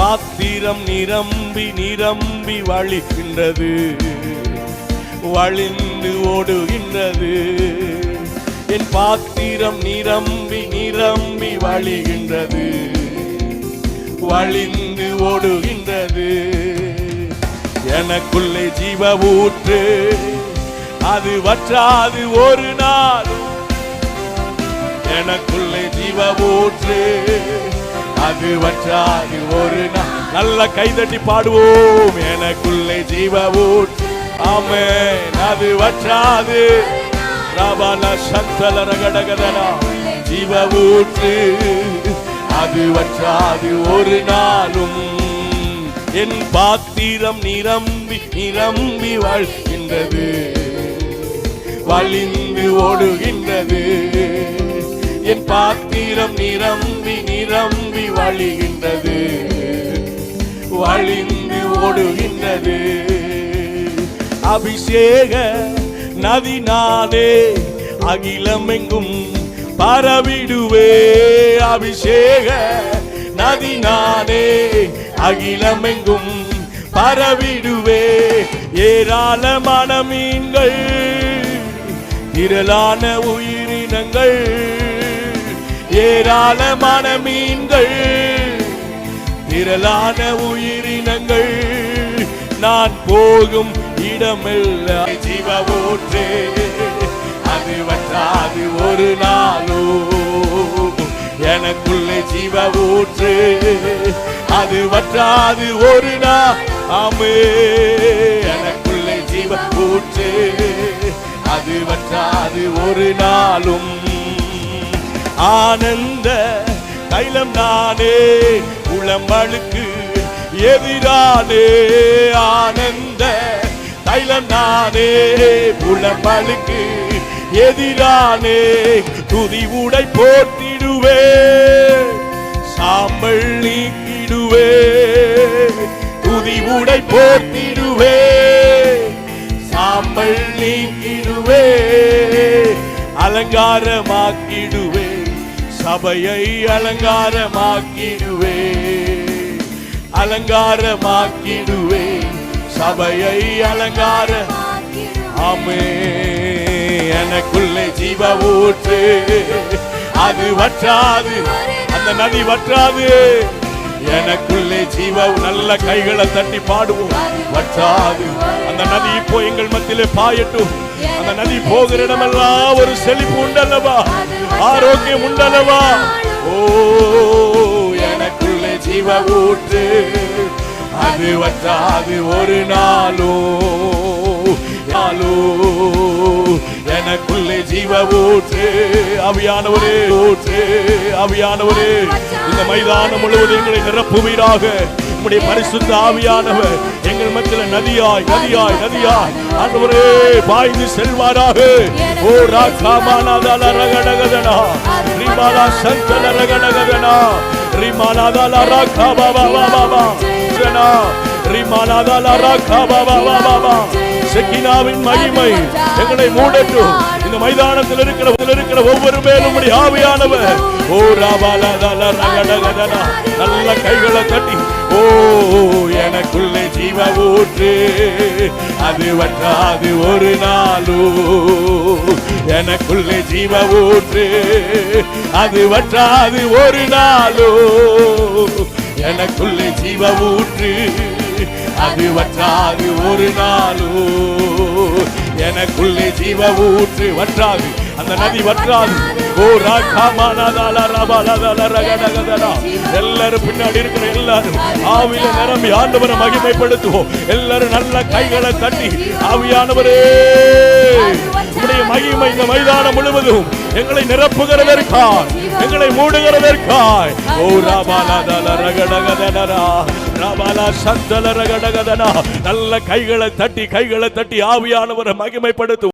பாத்திரம் நிரம்பி நிரம்பி வழிகின்றது, வழிந்து ஓடுகின்றது. என் பாத்திரம் நிரம்பி நிரம்பி வழிகின்றது, வழிந்து ஓடுகின்றது. எனக்குள்ளே ஜீவ ஊற்று, அது வற்றாது ஒரு நாள். எனக்குள்ளே ஜீவ ஊற்று, அது வற்றாது ஒரு நாள். நல்ல கைதட்டி பாடுவோம். எனக்குள்ளே ஜீவ ஊற்று, ஆமென், அது வற்றாது. ராபால சந்தல ரகடகதனா, ஜீவ ஊற்று, அது வற்றாது ஒரு நாளும். என் பாத்திரம் நிரம்பி நிரம்பி வாழ்கின்றது, வழிந்து ஓடுகின்றது. என் பாத்திரம் நிரம்பி நிரம்பி வழிகின்றது, வழிந்து ஓடுகின்றது. அபிஷேக நதி நானே, அகிலமெங்கும் பரவிடுவே. அபிஷேக நதி நானே, அகிலமெங்கும் பரவிடுவே. ஏராளமான மீன்கள், திரளான உயிரினங்கள், ஏராளமான மீன்கள், திரளான உயிரினங்கள். நான் போகும் இடமெல்லாம் ஜீவ ஊற்று, அது வற்றாது ஒரு நாளோ. எனக்குள்ளே ஜீவ ஊற்று, அது வற்றாது ஒரு நாள். ஆமே, எனக்குள்ளே ஜீவ ஊற்று, அது வற்றாது ஒரு நாளும். ஆனந்த தைலம் நானே, உளம்பழுக்கு எதிரானே. ஆனந்த தைலம் நானே, உளம்பழுக்கு எதிரானே. துதி உடை போர்த்திடுவே, சாம்பல் நீக்கிடுவே. துதி உடை போர்த்திடுவே, சாம்பல் நீக்கிடுவே. அலங்காரமாக்கிடுவே, சபையை அலங்காரமாக்கிடுவே. அலங்காரமாக்கிடுவே, சபையை அலங்கார. ஆமே, எனக்குள்ளே ஜீவ ஊற்று, அது வற்றாது. அந்த நதி வற்றாது. எனக்குள்ளே ஜீவ. நல்ல கைகளை தட்டி பாடுவோம். வற்றாது அந்த நதி இப்போ எங்கள் மத்தியிலே பாயட்டும். அந்த நதி போகிற இடமெல்லாம் ஒரு செழிப்பு உண்டல்லவா, ஆரோக்கியம் உண்டல்லவா. ஓ, எனக்குள்ளே ஜீவ ஊற்று, அது வற்றாது ஒரு நாளோ. எனக்குள்ளே ஜீவ ஊற்று. ஆவியானவரே, ஊற்று, ஆவியானவரே, இந்த மைதானம் முழுவதும் எங்களை நிரப்புவீராக. உம்முடைய பரிசுத்த ஆவியானவர் எங்கள் மத்தியில் நதியாய் நதியாய் நதியாய் ஆண்டவரே பாய்ந்து செல்வாராக. ஓ ராகாமானாதால ரகடகதனா, ரிமாலா சந்தல ரகடகதனா, ரிமானாதால ராகாபாபாபாபா ஜனா, ரிமானாதால ராகாபாபாபாபா. செக்கினாவின் மகிமை எங்களை மூடட்டும். இந்த மைதானத்தில் இருக்கிற ஒவ்வொரு மேலும் ஆவியானவர். ஓ ராபாலாதால ரகடகதனா, நல்ல கைகளை தட்டி. ஓ, எனக்குள்ளே ஜீவ ஊற்று, அது வற்றாது ஒரு நாளோ. எனக்குள்ளே ஜீவ ஊற்று, அது வற்றாது ஒரு நாளோ. எனக்குள்ளே ஜீவ ஊற்று, அது வற்றாது ஒரு நாளோ. எனக்குள்ளே ஜீவ ஊற்று, வற்றாது. அந்த நதி வற்றாது. ஓ ராகாமானாதால ரபாலாதால ரகடகதனா. எல்லாரும் பின்னாடி இருக்கிற எல்லாரும் ஆவியில நிரம்பி ஆண்டவரை மகிமைப்படுத்துவோம். எல்லாரும் நல்ல கைகளை தட்டி, ஆவியானவரே உம்முடைய மகிமை இந்த மைதானம் முழுவதும் எங்களை நிரப்புகிறதற்காய், எங்களை மூடுகிறதற்காய். ஓ ராபாலாதால ரகடகதனா, ராபாலா சந்தல ரகடகதனா. நல்ல கைகளை தட்டி ஆவியானவரை மகிமைப்படுத்துவோம்.